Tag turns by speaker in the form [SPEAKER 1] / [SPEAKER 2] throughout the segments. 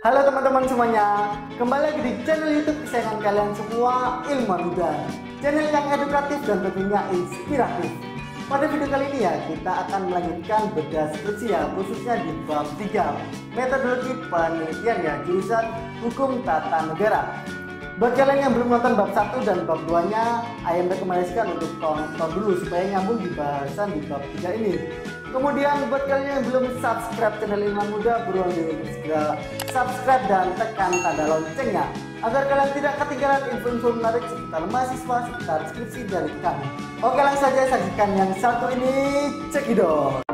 [SPEAKER 1] Halo teman-teman semuanya, kembali lagi di channel YouTube kesayangan kalian semua, Ilmuwan Muda. Channel yang edukatif dan tentunya inspiratif. Pada video kali ini ya, kita akan melanjutkan bedah skripsi ya, khususnya di bab 3 metodologi penelitian ya, jurusan Hukum Tata Negara. Buat kalian yang belum nonton bab 1 dan bab 2 nya, ayam rekomendasikan untuk tonton dulu supaya nyambung di bahasan di bab 3 ini. Kemudian buat kalian yang belum subscribe channel Ilmuwan Muda, buruan segera subscribe dan tekan tanda loncengnya agar kalian tidak ketinggalan info-info menarik seputar mahasiswa, seputar skripsi dari kami. Oke, langsung saja saksikan yang satu ini, cekidot.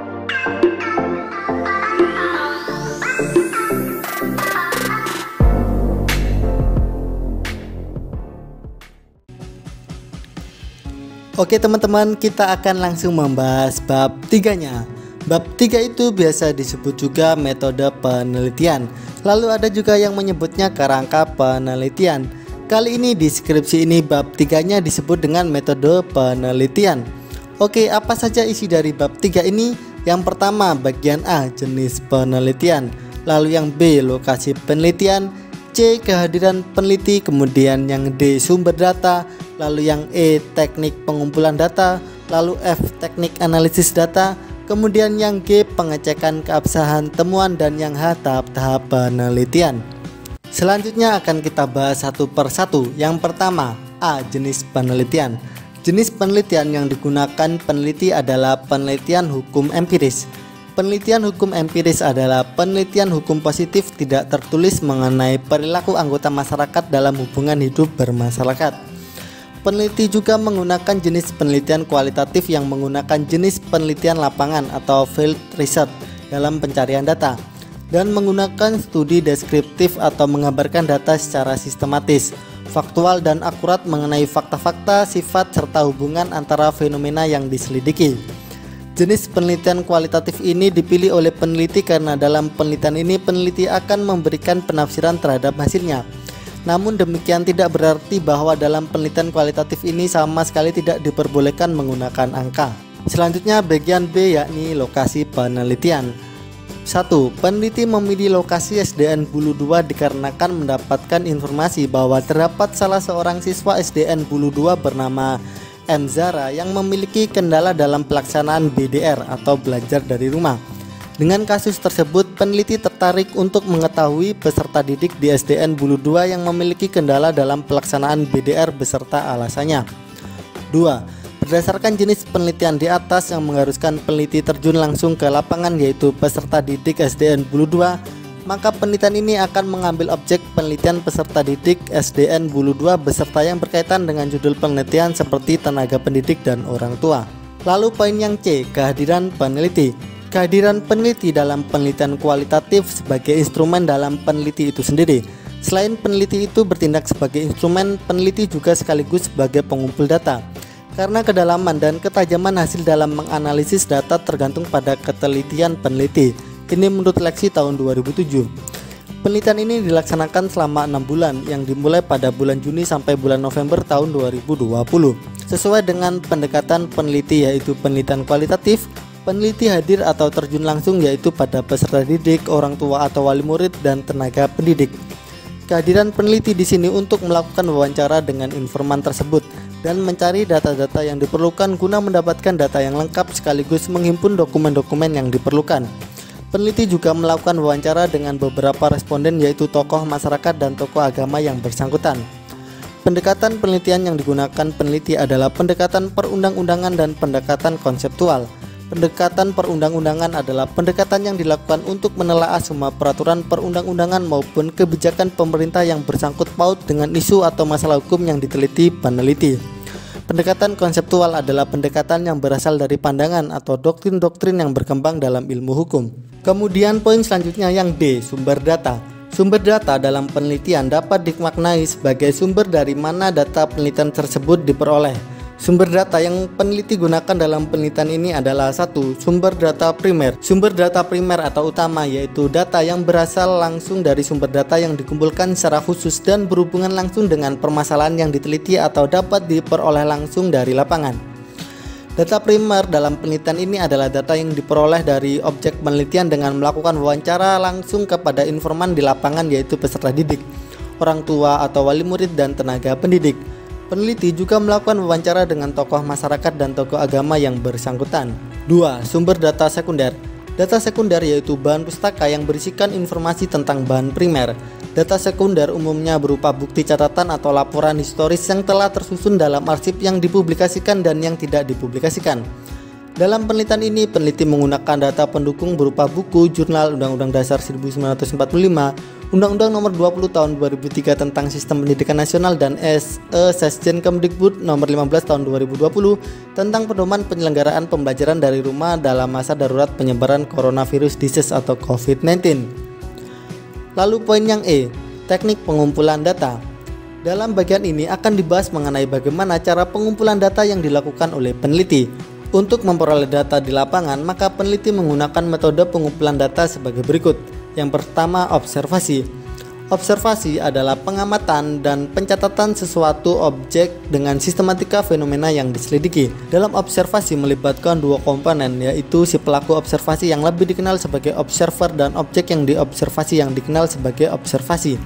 [SPEAKER 2] Oke teman-teman, kita akan langsung membahas bab 3-nya. Bab 3 itu biasa disebut juga metode penelitian. Lalu ada juga yang menyebutnya kerangka penelitian. Kali ini di skripsi ini bab 3-nya disebut dengan metode penelitian. Oke, apa saja isi dari bab 3 ini? Yang pertama, bagian A, jenis penelitian. Lalu yang B, lokasi penelitian. C, kehadiran peneliti. Kemudian yang D, sumber data. Lalu yang E, teknik pengumpulan data. Lalu F, teknik analisis data. Kemudian yang G, pengecekan keabsahan temuan. Dan yang H, tahap-tahap penelitian. Selanjutnya akan kita bahas satu per satu. Yang pertama, A, jenis penelitian. Jenis penelitian yang digunakan peneliti adalah penelitian hukum empiris. Penelitian hukum empiris adalah penelitian hukum positif tidak tertulis mengenai perilaku anggota masyarakat dalam hubungan hidup bermasyarakat. Peneliti juga menggunakan jenis penelitian kualitatif yang menggunakan jenis penelitian lapangan atau field research dalam pencarian data, dan menggunakan studi deskriptif atau menggambarkan data secara sistematis, faktual dan akurat mengenai fakta-fakta, sifat, serta hubungan antara fenomena yang diselidiki. Jenis penelitian kualitatif ini dipilih oleh peneliti karena dalam penelitian ini peneliti akan memberikan penafsiran terhadap hasilnya. Namun demikian tidak berarti bahwa dalam penelitian kualitatif ini sama sekali tidak diperbolehkan menggunakan angka. Selanjutnya bagian B, yakni lokasi penelitian. 1. Peneliti memilih lokasi SDN Bulu 2 dikarenakan mendapatkan informasi bahwa terdapat salah seorang siswa SDN Bulu 2 bernama M. Zara yang memiliki kendala dalam pelaksanaan BDR atau belajar dari rumah. Dengan kasus tersebut, peneliti tertarik untuk mengetahui peserta didik di SDN Bulu 2 yang memiliki kendala dalam pelaksanaan BDR beserta alasannya. 2. Berdasarkan jenis penelitian di atas yang mengharuskan peneliti terjun langsung ke lapangan yaitu peserta didik SDN Bulu 2, maka penelitian ini akan mengambil objek penelitian peserta didik SDN Bulu 2 beserta yang berkaitan dengan judul penelitian seperti tenaga pendidik dan orang tua. Lalu poin yang C, kehadiran peneliti. Kehadiran peneliti dalam penelitian kualitatif sebagai instrumen dalam peneliti itu sendiri. Selain peneliti itu bertindak sebagai instrumen, peneliti juga sekaligus sebagai pengumpul data. Karena kedalaman dan ketajaman hasil dalam menganalisis data tergantung pada ketelitian peneliti. Ini menurut Leksi tahun 2007. Penelitian ini dilaksanakan selama 6 bulan yang dimulai pada bulan Juni sampai bulan November tahun 2020. Sesuai dengan pendekatan peneliti yaitu penelitian kualitatif, peneliti hadir atau terjun langsung yaitu pada peserta didik, orang tua atau wali murid dan tenaga pendidik. Kehadiran peneliti di sini untuk melakukan wawancara dengan informan tersebut dan mencari data-data yang diperlukan guna mendapatkan data yang lengkap sekaligus menghimpun dokumen-dokumen yang diperlukan. Peneliti juga melakukan wawancara dengan beberapa responden yaitu tokoh masyarakat dan tokoh agama yang bersangkutan. Pendekatan penelitian yang digunakan peneliti adalah pendekatan perundang-undangan dan pendekatan konseptual. Pendekatan perundang-undangan adalah pendekatan yang dilakukan untuk menelaah semua peraturan perundang-undangan maupun kebijakan pemerintah yang bersangkut paut dengan isu atau masalah hukum yang diteliti peneliti. Pendekatan konseptual adalah pendekatan yang berasal dari pandangan atau doktrin-doktrin yang berkembang dalam ilmu hukum. Kemudian poin selanjutnya yang D, sumber data. Sumber data dalam penelitian dapat dimaknai sebagai sumber dari mana data penelitian tersebut diperoleh. Sumber data yang peneliti gunakan dalam penelitian ini adalah 1. Sumber data primer. Sumber data primer atau utama yaitu data yang berasal langsung dari sumber data yang dikumpulkan secara khusus dan berhubungan langsung dengan permasalahan yang diteliti atau dapat diperoleh langsung dari lapangan. Data primer dalam penelitian ini adalah data yang diperoleh dari objek penelitian dengan melakukan wawancara langsung kepada informan di lapangan, yaitu peserta didik, orang tua atau wali murid, dan tenaga pendidik. Peneliti juga melakukan wawancara dengan tokoh masyarakat dan tokoh agama yang bersangkutan. 2. Sumber data sekunder. Data sekunder yaitu bahan pustaka yang berisikan informasi tentang bahan primer. Data sekunder umumnya berupa bukti catatan atau laporan historis yang telah tersusun dalam arsip yang dipublikasikan dan yang tidak dipublikasikan. Dalam penelitian ini, peneliti menggunakan data pendukung berupa buku, jurnal, Undang-Undang Dasar 1945, Undang-Undang Nomor 20 Tahun 2003 tentang Sistem Pendidikan Nasional, dan SE Sesjen Kemdikbud Nomor 15 Tahun 2020 tentang pedoman penyelenggaraan pembelajaran dari rumah dalam masa darurat penyebaran coronavirus disease atau COVID-19. Lalu poin yang E, teknik pengumpulan data. Dalam bagian ini akan dibahas mengenai bagaimana cara pengumpulan data yang dilakukan oleh peneliti. Untuk memperoleh data di lapangan, maka peneliti menggunakan metode pengumpulan data sebagai berikut. Yang pertama, observasi. Observasi adalah pengamatan dan pencatatan sesuatu objek dengan sistematika fenomena yang diselidiki. Dalam observasi melibatkan dua komponen, yaitu si pelaku observasi yang lebih dikenal sebagai observer dan objek yang diobservasi yang dikenal sebagai observasi.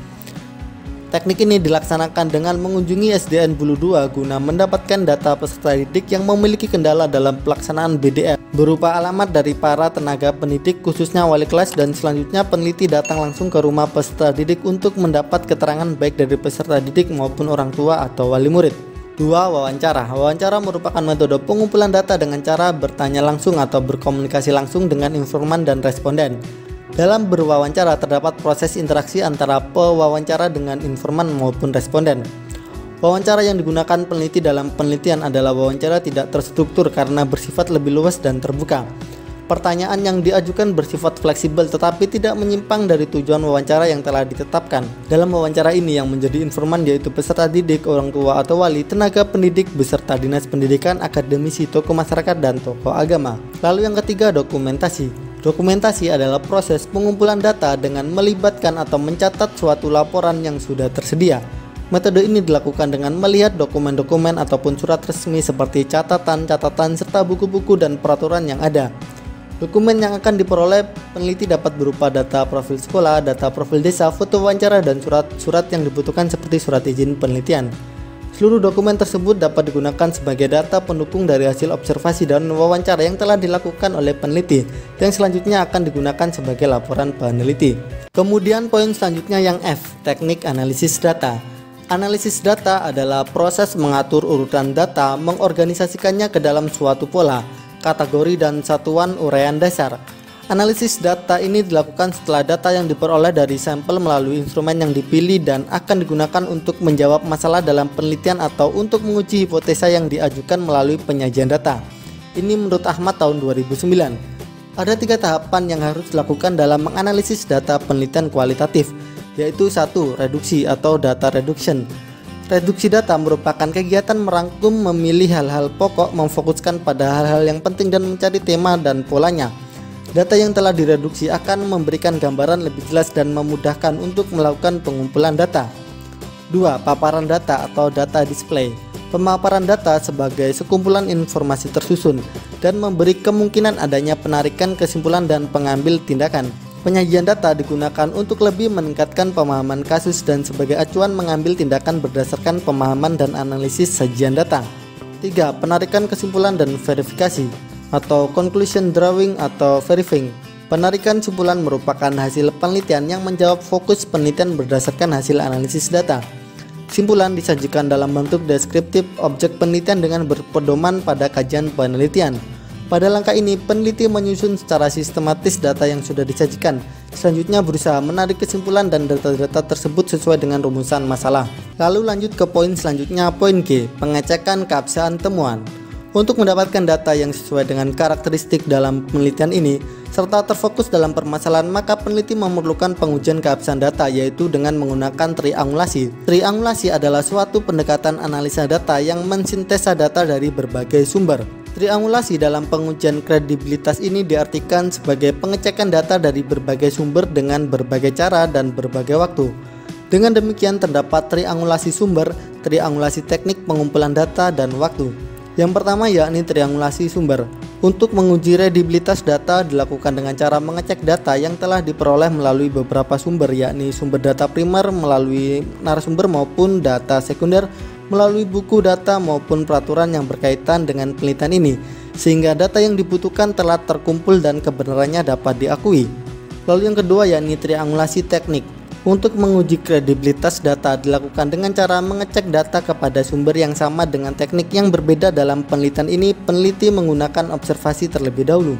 [SPEAKER 2] Teknik ini dilaksanakan dengan mengunjungi SDN Bulu 2 guna mendapatkan data peserta didik yang memiliki kendala dalam pelaksanaan BDM berupa alamat dari para tenaga pendidik, khususnya wali kelas, dan selanjutnya peneliti datang langsung ke rumah peserta didik untuk mendapat keterangan baik dari peserta didik maupun orang tua atau wali murid. 2. Wawancara. Wawancara merupakan metode pengumpulan data dengan cara bertanya langsung atau berkomunikasi langsung dengan informan dan responden. Dalam berwawancara terdapat proses interaksi antara pewawancara dengan informan maupun responden. Wawancara yang digunakan peneliti dalam penelitian adalah wawancara tidak terstruktur karena bersifat lebih luas dan terbuka. Pertanyaan yang diajukan bersifat fleksibel tetapi tidak menyimpang dari tujuan wawancara yang telah ditetapkan. Dalam wawancara ini yang menjadi informan yaitu peserta didik, orang tua atau wali, tenaga pendidik beserta dinas pendidikan, akademisi, tokoh masyarakat, dan tokoh agama. Lalu yang ketiga, dokumentasi. Dokumentasi adalah proses pengumpulan data dengan melibatkan atau mencatat suatu laporan yang sudah tersedia. Metode ini dilakukan dengan melihat dokumen-dokumen ataupun surat resmi seperti catatan-catatan serta buku-buku dan peraturan yang ada. Dokumen yang akan diperoleh peneliti dapat berupa data profil sekolah, data profil desa, foto wawancara, dan surat-surat yang dibutuhkan seperti surat izin penelitian. Seluruh dokumen tersebut dapat digunakan sebagai data pendukung dari hasil observasi dan wawancara yang telah dilakukan oleh peneliti, yang selanjutnya akan digunakan sebagai laporan peneliti. Kemudian poin selanjutnya yang F, teknik analisis data. Analisis data adalah proses mengatur urutan data, mengorganisasikannya ke dalam suatu pola, kategori, dan satuan uraian dasar. Analisis data ini dilakukan setelah data yang diperoleh dari sampel melalui instrumen yang dipilih dan akan digunakan untuk menjawab masalah dalam penelitian atau untuk menguji hipotesa yang diajukan melalui penyajian data. Ini menurut Ahmad tahun 2009. Ada 3 tahapan yang harus dilakukan dalam menganalisis data penelitian kualitatif, yaitu 1. Reduksi atau data reduction. Reduksi data merupakan kegiatan merangkum, memilih hal-hal pokok, memfokuskan pada hal-hal yang penting dan mencari tema dan polanya. Data yang telah direduksi akan memberikan gambaran lebih jelas dan memudahkan untuk melakukan pengumpulan data. 2. Paparan data atau data display. Pemaparan data sebagai sekumpulan informasi tersusun dan memberi kemungkinan adanya penarikan kesimpulan dan pengambil tindakan. Penyajian data digunakan untuk lebih meningkatkan pemahaman kasus dan sebagai acuan mengambil tindakan berdasarkan pemahaman dan analisis sajian data. 3. Penarikan kesimpulan dan verifikasi atau conclusion drawing atau verifying. Penarikan simpulan merupakan hasil penelitian yang menjawab fokus penelitian berdasarkan hasil analisis data. Simpulan disajikan dalam bentuk deskriptif objek penelitian dengan berpedoman pada kajian penelitian. Pada langkah ini, peneliti menyusun secara sistematis data yang sudah disajikan. Selanjutnya berusaha menarik kesimpulan dan data-data tersebut sesuai dengan rumusan masalah. Lalu lanjut ke poin selanjutnya, poin G, pengecekan keabsahan temuan. Untuk mendapatkan data yang sesuai dengan karakteristik dalam penelitian ini, serta terfokus dalam permasalahan, maka peneliti memerlukan pengujian keabsahan data, yaitu dengan menggunakan triangulasi. Triangulasi adalah suatu pendekatan analisa data yang mensintesa data dari berbagai sumber. Triangulasi dalam pengujian kredibilitas ini diartikan sebagai pengecekan data dari berbagai sumber dengan berbagai cara dan berbagai waktu. Dengan demikian terdapat triangulasi sumber, triangulasi teknik pengumpulan data, dan waktu. Yang pertama yakni triangulasi sumber. Untuk menguji kredibilitas data dilakukan dengan cara mengecek data yang telah diperoleh melalui beberapa sumber, yakni sumber data primer melalui narasumber maupun data sekunder melalui buku data maupun peraturan yang berkaitan dengan penelitian ini, sehingga data yang dibutuhkan telah terkumpul dan kebenarannya dapat diakui. Lalu yang kedua yakni triangulasi teknik. Untuk menguji kredibilitas data dilakukan dengan cara mengecek data kepada sumber yang sama dengan teknik yang berbeda. Dalam penelitian ini, peneliti menggunakan observasi terlebih dahulu,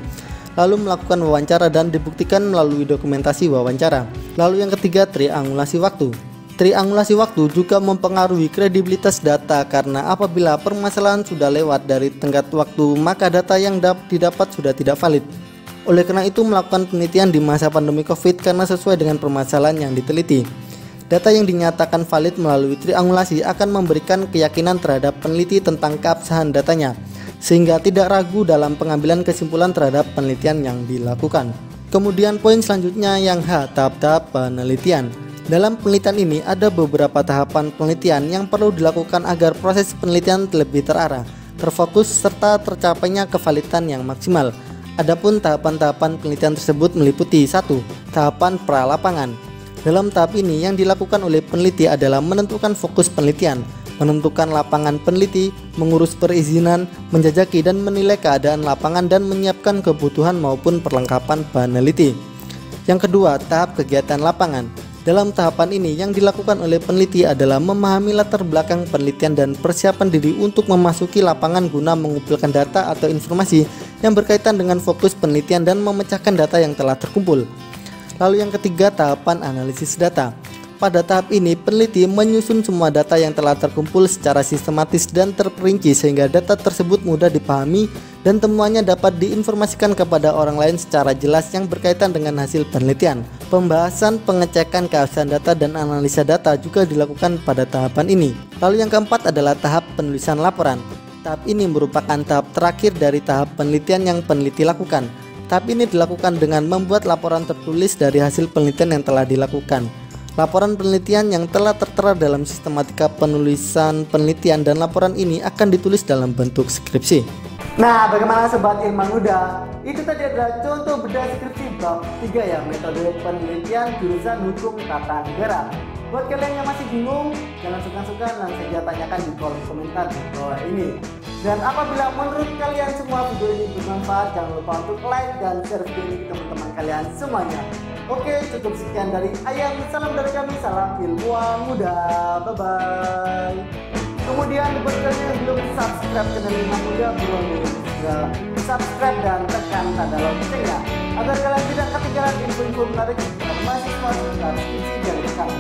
[SPEAKER 2] lalu melakukan wawancara dan dibuktikan melalui dokumentasi wawancara. Lalu yang ketiga, triangulasi waktu. Triangulasi waktu juga mempengaruhi kredibilitas data karena apabila permasalahan sudah lewat dari tenggat waktu, maka data yang didapat sudah tidak valid. Oleh karena itu, melakukan penelitian di masa pandemi COVID karena sesuai dengan permasalahan yang diteliti. Data yang dinyatakan valid melalui triangulasi akan memberikan keyakinan terhadap peneliti tentang keabsahan datanya, sehingga tidak ragu dalam pengambilan kesimpulan terhadap penelitian yang dilakukan. Kemudian poin selanjutnya yang H, tahap-tahap penelitian. Dalam penelitian ini ada beberapa tahapan penelitian yang perlu dilakukan agar proses penelitian lebih terarah, terfokus, serta tercapainya kevalidan yang maksimal. Adapun tahapan-tahapan penelitian tersebut meliputi 1. Tahapan pralapangan. Dalam tahap ini yang dilakukan oleh peneliti adalah menentukan fokus penelitian, menentukan lapangan peneliti, mengurus perizinan, menjajaki dan menilai keadaan lapangan dan menyiapkan kebutuhan maupun perlengkapan peneliti. Yang kedua, tahap kegiatan lapangan. Dalam tahapan ini yang dilakukan oleh peneliti adalah memahami latar belakang penelitian dan persiapan diri untuk memasuki lapangan guna mengumpulkan data atau informasi yang berkaitan dengan fokus penelitian dan memecahkan data yang telah terkumpul. Lalu yang ketiga, tahapan analisis data. Pada tahap ini peneliti menyusun semua data yang telah terkumpul secara sistematis dan terperinci sehingga data tersebut mudah dipahami dan temuannya dapat diinformasikan kepada orang lain secara jelas yang berkaitan dengan hasil penelitian. Pembahasan, pengecekan keabsahan data dan analisa data juga dilakukan pada tahapan ini. Lalu yang keempat adalah tahap penulisan laporan. Tahap ini merupakan tahap terakhir dari tahap penelitian yang peneliti lakukan. Tahap ini dilakukan dengan membuat laporan tertulis dari hasil penelitian yang telah dilakukan. Laporan penelitian yang telah tertera dalam sistematika penulisan penelitian dan laporan ini akan ditulis dalam bentuk skripsi.
[SPEAKER 1] Nah, bagaimana Sobat Ilman Muda? Itu tadi adalah contoh bedah skripsi bab 3 ya, metode penelitian jurusan Hukum Tata Negara. Buat kalian yang masih bingung, jangan sungkan-sungkan langsung saja tanyakan di kolom komentar di bawah ini. Dan apabila menurut kalian semua video ini bermanfaat, jangan lupa untuk like dan share video ini ke teman-teman kalian semuanya. Oke, cukup sekian dari Ayam. Salam dari kami, salam ilmuwan muda. Bye-bye. Kemudian buat kalian yang belum subscribe channel Ilmuwan Muda, buruan segera subscribe dan tekan tanda loncengnya agar kalian tidak ketinggalan info-info menarik dari mahasiswa seputar skripsi dari kami.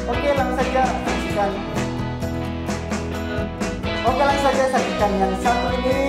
[SPEAKER 1] Oke, langsung saja saksikan yang satu ini.